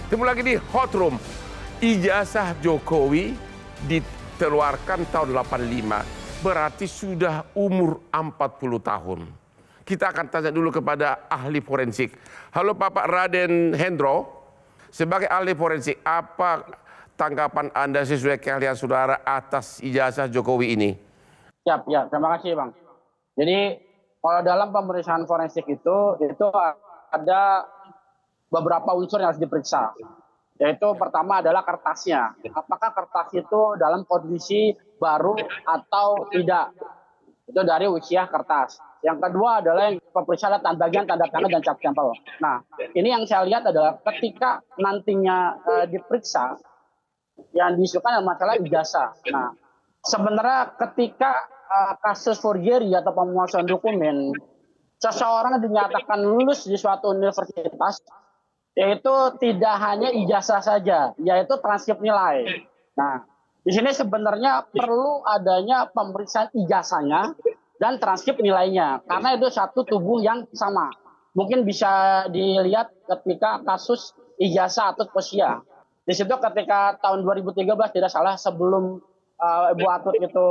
Ketemu lagi di Hot Room. Ijazah Jokowi dikeluarkan tahun 85, berarti sudah umur 40 tahun. Kita akan tanya dulu kepada ahli forensik. Halo Bapak Raden Hendro, sebagai ahli forensik, apa tanggapan Anda sesuai keahlian saudara atas ijazah Jokowi ini? Siap, ya, terima kasih Bang. Jadi kalau dalam pemeriksaan forensik itu ada beberapa unsur yang harus diperiksa. Yaitu pertama adalah kertasnya. Apakah kertas itu dalam kondisi baru atau tidak? Itu dari usia kertas. Yang kedua adalah yang pemeriksaan bagian tanda tangan dan cap stempel. Nah, ini yang saya lihat adalah ketika nantinya diperiksa, yang diisukan masalah ijazah. Nah, sebenarnya ketika kasus forgery atau pemalsuan dokumen, seseorang dinyatakan lulus di suatu universitas, yaitu tidak hanya ijazah saja, yaitu transkrip nilai. Nah, di sini sebenarnya perlu adanya pemeriksaan ijazahnya dan transkrip nilainya, karena itu satu tubuh yang sama. Mungkin bisa dilihat ketika kasus ijazah atau usia. Di situ ketika tahun 2013 tidak salah, sebelum Ibu Atut itu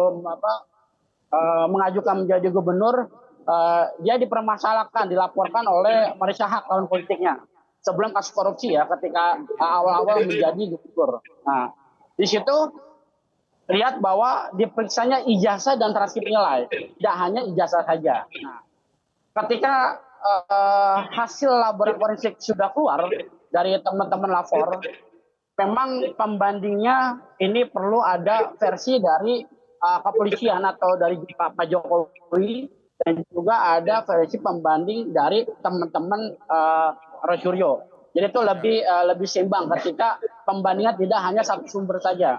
mengajukan menjadi gubernur, dia dipermasalahkan, dilaporkan oleh Marisa Haque lawan politiknya. Sebelum kasus korupsi ya, ketika awal-awal menjadi gubernur. Nah, di situ lihat bahwa diperiksanya ijazah dan transkrip nilai, tidak hanya ijazah saja. Nah, ketika hasil laboratorium forensik sudah keluar dari teman-teman lapor, memang pembandingnya ini perlu ada versi dari kepolisian atau dari Pak Jokowi, dan juga ada versi pembanding dari teman-teman Roy Suryo. Jadi itu lebih seimbang ketika pembandingan tidak hanya satu sumber saja.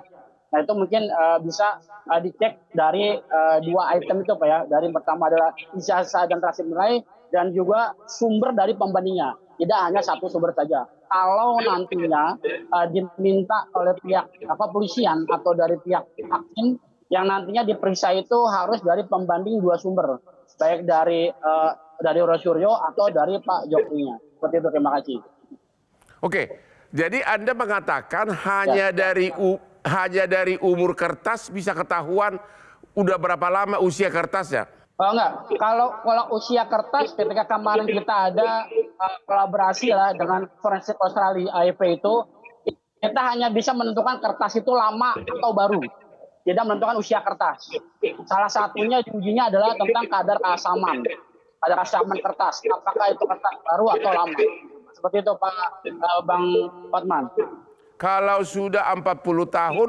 Nah, itu mungkin bisa dicek dari dua item itu Pak ya. Dari pertama adalah ijazah dan transkrip nilai, dan juga sumber dari pembandingnya. Tidak hanya satu sumber saja. Kalau nantinya diminta oleh pihak kepolisian atau dari pihak hakim, yang nantinya diperiksa itu harus dari pembanding dua sumber, baik dari Roy Suryo atau dari Pak Jokowi-nya. Seperti itu, terima kasih. Oke, jadi Anda mengatakan hanya dari umur kertas bisa ketahuan udah berapa lama usia kertasnya? Oh, enggak, kalau usia kertas, ketika kemarin kita ada kolaborasi lah dengan Forensik Australia AFP itu, kita hanya bisa menentukan kertas itu lama atau baru, tidak menentukan usia kertas. Salah satunya ujinya adalah tentang kadar keasaman kertas, apakah itu kertas baru atau lama. Seperti itu Pak Bang Hotman. Kalau sudah 40 tahun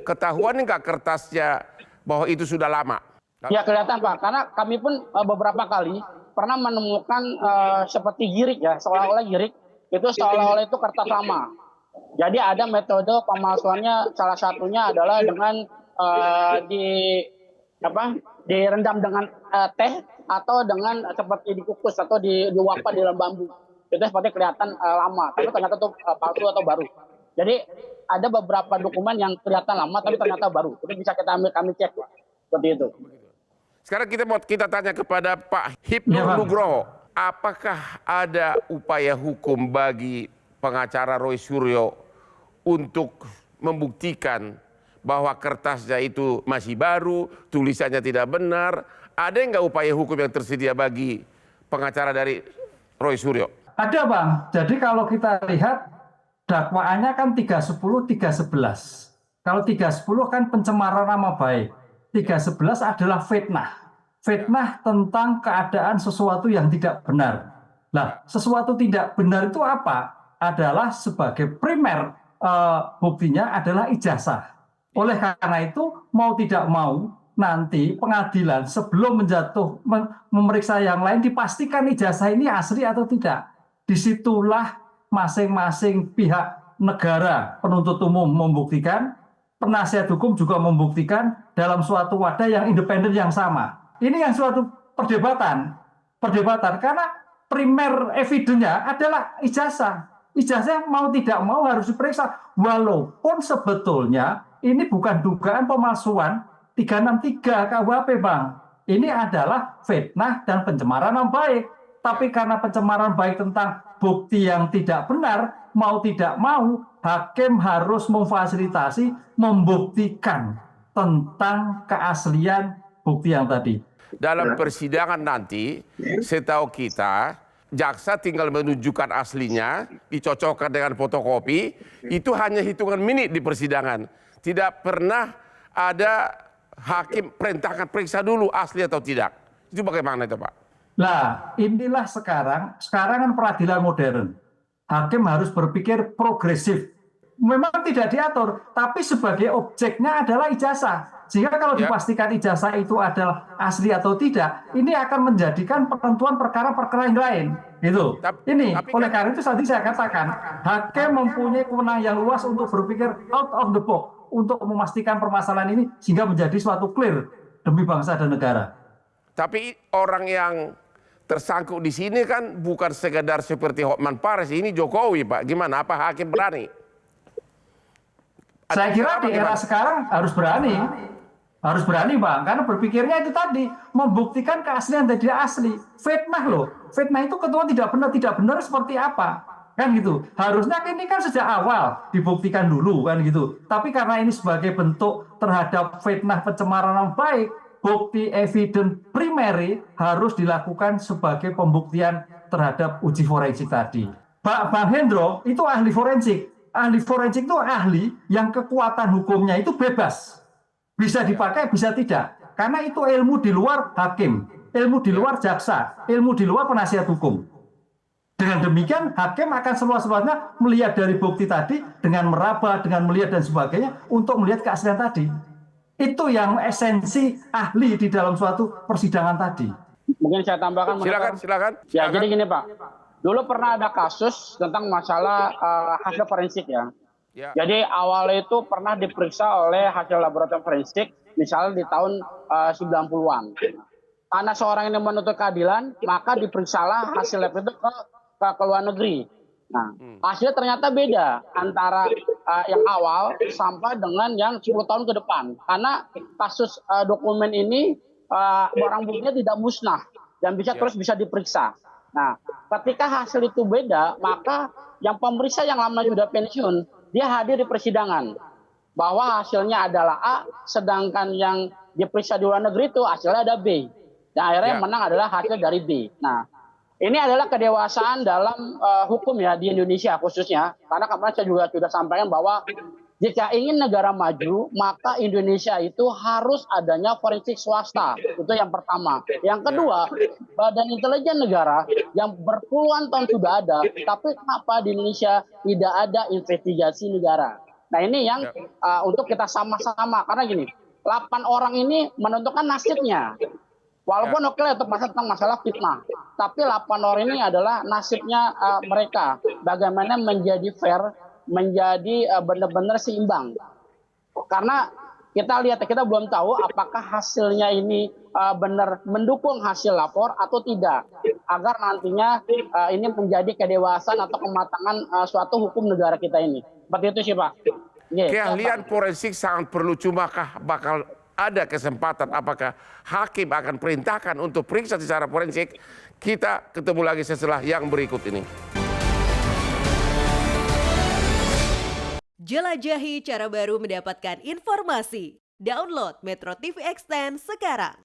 ketahuan nggak kertasnya bahwa itu sudah lama? Ya kelihatan Pak, karena kami pun beberapa kali pernah menemukan seperti girik ya, seolah-olah girik itu seolah-olah itu kertas lama. Jadi ada metode pemalsuannya, salah satunya adalah dengan direndam dengan teh atau dengan seperti dikukus atau diwapak di dalam bambu. Itu seperti kelihatan lama, tapi ternyata itu palsu atau baru. Jadi ada beberapa dokumen yang kelihatan lama tapi ternyata baru. Itu bisa kami cek, seperti itu. Sekarang kita tanya kepada Pak Hipnu Nugroho, apakah ada upaya hukum bagi pengacara Roy Suryo untuk membuktikan bahwa kertasnya itu masih baru, tulisannya tidak benar? Ada nggak upaya hukum yang tersedia bagi pengacara dari Roy Suryo? Ada Bang, jadi kalau kita lihat dakwaannya kan 310, 311. Kalau 310 kan pencemaran nama baik. 311 adalah fitnah. Fitnah tentang keadaan sesuatu yang tidak benar. Nah, sesuatu tidak benar itu apa? Adalah sebagai primer buktinya adalah ijazah. Oleh karena itu, mau tidak mau, nanti pengadilan sebelum memeriksa yang lain dipastikan ijazah ini asli atau tidak. Disitulah masing-masing pihak negara, penuntut umum membuktikan, penasihat hukum juga membuktikan dalam suatu wadah yang independen yang sama. Ini yang suatu perdebatan karena primer evidence-nya adalah ijazah. Ijazah mau tidak mau harus diperiksa, walaupun sebetulnya ini bukan dugaan pemalsuan 363 KUHP Bang. Ini adalah fitnah dan pencemaran nama baik. Tapi karena pencemaran baik tentang bukti yang tidak benar, mau tidak mau, hakim harus memfasilitasi, membuktikan tentang keaslian bukti yang tadi. Dalam persidangan nanti, setahu kita, jaksa tinggal menunjukkan aslinya, dicocokkan dengan fotokopi, itu hanya hitungan menit di persidangan. Tidak pernah ada hakim perintahkan periksa dulu asli atau tidak. Itu bagaimana itu, Pak? Nah, inilah sekarang kan peradilan modern. Hakim harus berpikir progresif. Memang tidak diatur, tapi sebagai objeknya adalah ijazah. Sehingga kalau dipastikan ijazah itu adalah asli atau tidak, ini akan menjadikan penentuan perkara-perkara yang lain. Gitu. Oleh karena itu tadi saya katakan, hakim mempunyai kewenangan yang luas untuk berpikir out of the box, untuk memastikan permasalahan ini sehingga menjadi suatu clear demi bangsa dan negara. Tapi orang yang tersangkut di sini kan bukan sekedar seperti Hotman Paris, ini Jokowi, Pak. Gimana? Apa hakim berani? Saya kira di era sekarang harus berani. Harus berani, Bang. Karena berpikirnya itu tadi, membuktikan keaslian dan tidak asli. Fitnah loh. Fitnah itu ketua tidak benar seperti apa. Kan gitu. Harusnya ini kan sejak awal dibuktikan dulu kan gitu. Tapi karena ini sebagai bentuk terhadap fitnah pencemaran nama baik, bukti evidence primary harus dilakukan sebagai pembuktian terhadap uji forensik tadi. Bang Hendro itu ahli forensik. Ahli forensik itu ahli yang kekuatan hukumnya itu bebas. Bisa dipakai, bisa tidak. Karena itu ilmu di luar hakim, ilmu di luar jaksa, ilmu di luar penasihat hukum. Dengan demikian, hakim akan seluas-luasnya melihat dari bukti tadi, dengan meraba, dengan melihat dan sebagainya, untuk melihat keaslian tadi. Itu yang esensi ahli di dalam suatu persidangan tadi. Mungkin saya tambahkan. Silakan. Ya, jadi gini, Pak. Dulu pernah ada kasus tentang masalah hasil forensik ya. Jadi awalnya itu pernah diperiksa oleh hasil laboratorium forensik, misalnya di tahun 90-an. Karena seorang ini menuntut keadilan, maka diperiksalah hasil lab itu ke luar negeri. Nah, hasilnya ternyata beda antara yang awal sampai dengan yang 10 tahun ke depan. Karena kasus dokumen ini barang buktinya tidak musnah dan terus bisa diperiksa. Nah, ketika hasil itu beda, maka yang pemeriksa yang lama sudah pensiun, dia hadir di persidangan bahwa hasilnya adalah A, sedangkan yang diperiksa di luar negeri itu hasilnya ada B. Dan akhirnya yang menang adalah hasil dari B. Nah, ini adalah kedewasaan dalam hukum ya di Indonesia khususnya. Karena kemarin saya juga sudah sampaikan bahwa jika ingin negara maju, maka Indonesia itu harus adanya forensik swasta. Itu yang pertama. Yang kedua, badan intelijen negara yang berpuluhan tahun sudah ada, tapi kenapa di Indonesia tidak ada investigasi negara? Nah, ini yang untuk kita sama-sama. Karena gini, 8 orang ini menentukan nasibnya. Walaupun oke lah itu tentang masalah fitnah. Tapi 8 orang ini adalah nasibnya mereka. Bagaimana menjadi fair, menjadi benar-benar seimbang. Karena kita lihat, kita belum tahu apakah hasilnya ini benar mendukung hasil lapor atau tidak. Agar nantinya ini menjadi kedewasaan atau kematangan suatu hukum negara kita ini. Seperti itu sih, Pak. Keahlian forensik sangat perlu, cumakah bakal ada kesempatan apakah hakim akan perintahkan untuk periksa secara forensik? Kita ketemu lagi setelah yang berikut ini. Jelajahi cara baru mendapatkan informasi. Download Metro TV Extend sekarang.